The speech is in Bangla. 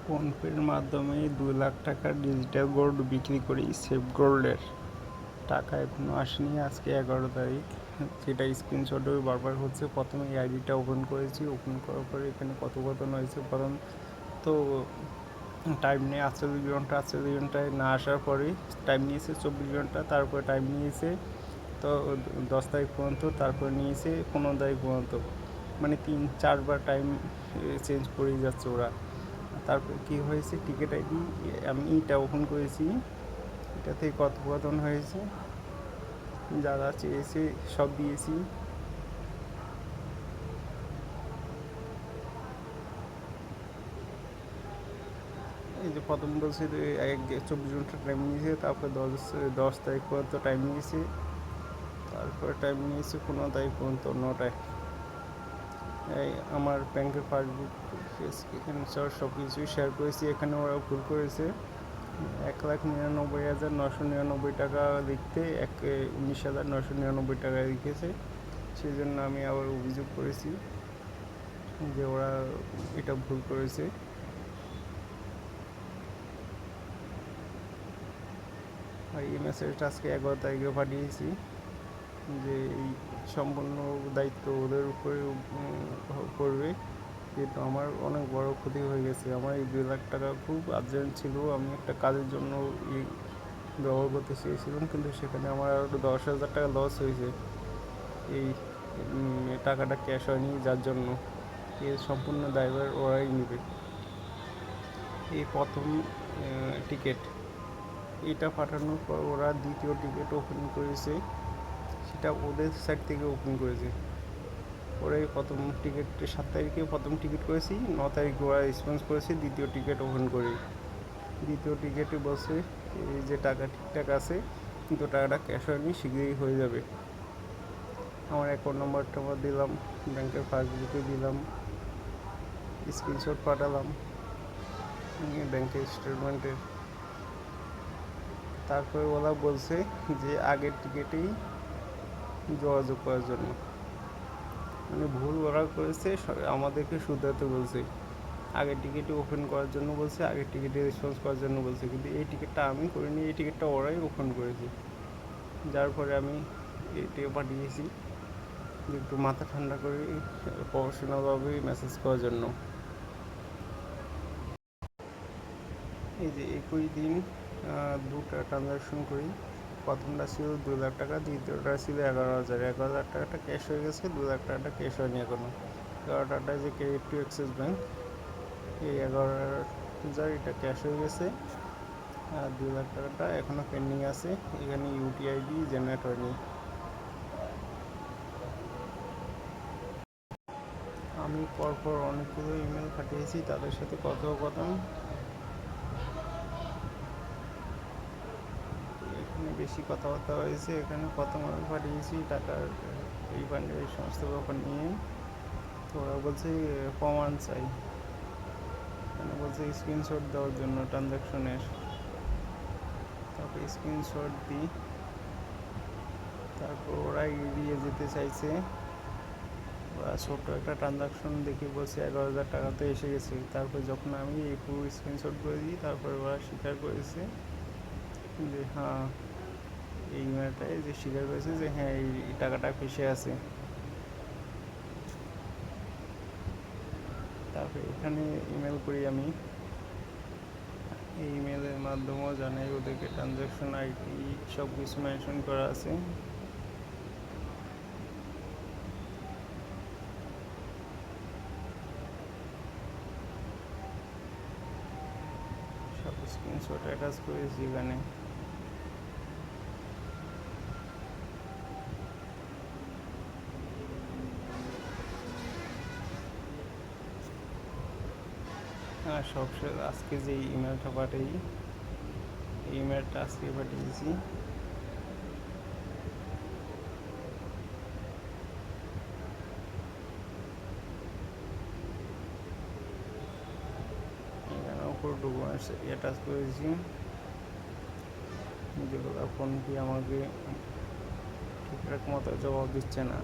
ফোনপের মাধ্যমে 2 লাখ টাকার ডিজিটাল গোল্ড বিক্রি করি। সেফ গোল্ডের টাকা এখনও আসেনি। আজকে 11 তারিখ, যেটা স্ক্রিনশটে বারবার হচ্ছে। প্রথমে এই আইডিটা ওপেন করেছি, ওপেন করার পরে এখানে কথোপকথন হয়েছে। প্রথম তো টাইম নিয়ে 48 ঘন্টা, 48 ঘন্টায় না আসার পরে টাইম নিয়েছে 24 ঘন্টা, তারপরে টাইম নিয়েছে তো 10 তারিখ পর্যন্ত, তারপরে নিয়েছে 15 তারিখ পর্যন্ত। মানে 3-4 বার টাইম চেঞ্জ করেই যাচ্ছে ওরা। তারপর কী হয়েছে, টিকিট আইডি আমি এটা ওপেন করেছি, এটাতে কথোপকথন হয়েছে, যা যা চেয়েছে সব দিয়েছি। এই যে প্রথম বলছে 24 ঘন্টা টাইম নিয়েছে, তারপর 10 তারিখ পর্যন্ত টাইম নিয়েছে, তারপরে টাইম নিয়েছে 15 তারিখ পর্যন্ত 9টায়। এই আমার ব্যাংকের পাসবুক এখানে সব কিছুই শেয়ার করেছি। এখানে ওরা ভুল করেছে, 1,99,999 টাকা লিখতে 19,999 টাকা লিখেছে। সেই জন্য আমি আবার অভিযোগ করেছি যে ওরা এটা ভুল করেছে। আর এই মেসেজটা আজকে 11 তারিখে পাঠিয়েছি যে এই সম্পূর্ণ দায়িত্ব ওদের উপরে পড়বে, যেহেতু আমার অনেক বড় ক্ষতি হয়ে গেছে। আমার এই 2 লাখ টাকা খুব আর্জেন্ট ছিল, আমি একটা কাজের জন্য ব্যবহার করতে চেয়েছিলাম, কিন্তু সেখানে আমার আরও 10,000 টাকা লস হয়েছে। এই টাকাটা ক্যাশ হয়নি, যার জন্য এর সম্পূর্ণ দায়ভার ওরাই নেবে। এই প্রথম টিকিট এটা পাঠানোর পর ওরা দ্বিতীয় টিকিট ওপেন করেছে, সেটা ওদের সাইড থেকে ওপেন করেছে। ওরাই প্রথম টিকিট 7 তারিখে প্রথম টিকিট করেছি, 9 তারিখে ওরা রেসপন্স করেছে দ্বিতীয় টিকিট ওপেন করে। দ্বিতীয় টিকিটে বসে এই যে টাকা ঠিকঠাক আছে, কিন্তু টাকাটা ক্যাশ হয়নি, শীঘ্রই হয়ে যাবে। আমার অ্যাকাউন্ট নাম্বারটা দিলাম, ব্যাংকের পাসবুকে দিলাম, স্ক্রিনশট পাঠালাম ব্যাংকের স্টেটমেন্টের। তারপরে ওরা বলছে যে আগের টিকিটেই যোগাযোগ করার জন্য। মানে ভুল ওরা করেছে, আমাদেরকে শুধরাতে বলছে। আগের টিকিটে ওপেন করার জন্য বলছে, আগের টিকিটে রেসপন্স করার জন্য বলছে, কিন্তু এই টিকিটটা আমি করিনি, এই টিকিটটা ওরাই ওপেন করেছে। যার পরে আমি এটিও পাঠিয়েছি যে একটু মাথা ঠান্ডা করে প্রফেশনালভাবে মেসেজ করার জন্য। এই যে একই দিন দুটা ট্রানজ্যাকশন করি। প্রথমটা ছিল 2 লাখ টাকা, দ্বিতীয়টা ছিল 11,000। 11,000 টাকাটা ক্যাশ হয়ে গেছে, 2 লাখ টাকাটা ক্যাশ হয়নি এখনও। 11,000 যে ক্রেডিট টু অ্যাক্সিস ব্যাঙ্ক, এই 11,000 এটা ক্যাশ হয়ে গেছে, আর 2 লাখ টাকাটা এখনও পেন্ডিং আছে। এখানে ইউটিআইডি জেনারেট হয়নি। আমি পরপর অনেকগুলো ইমেল পাঠিয়েছি, তাদের সাথে কথোপকথন। এখানে বেশি কথাবার্তা হয়েছে। এখানে প্রথম আমি পাঠিয়েছি টাকার রিফান্ডের এই সমস্ত ব্যাপার নিয়ে। তো ওরা বলছে প্রমাণ চাই, এখানে বলছে স্ক্রিনশট দেওয়ার জন্য ট্রানজ্যাকশনের। তারপর স্ক্রিনশট দিই, তারপর ওরা এড়িয়ে যেতে চাইছে। ওরা ছোটো একটা ট্রানজ্যাকশন দেখে বলছে 11,000 টাকা তো এসে গেছে। তারপর যখন আমি এই পুরো স্ক্রিনশট করে দিই, তারপরে ওরা স্বীকার করেছে যে হ্যাঁ, এই ইমেলটাই যে স্বীকার করেছে যে হ্যাঁ এই টাকাটা ফেসে আছে। তারপরে এখানে ইমেল করি আমি, এই ইমেলের মাধ্যমেও জানাই ওদেরকে ট্রানজ্যাকশন আইডি সব কিছু মেনশন করা আছে। সব স্ক্রিনশট অ্যাটাচ করেছি এখানে। হ্যাঁ, সবশেষ আজকে যে ইমেলটা পাঠাই, এই ইমেলটা আজকে পাঠিয়েছি। এখানে উপর ডকুমেন্টস অ্যাটাচ করেছি, যেগুলো ফোন কি আমাকে ঠিকঠাক মতো জবাব দিচ্ছে না।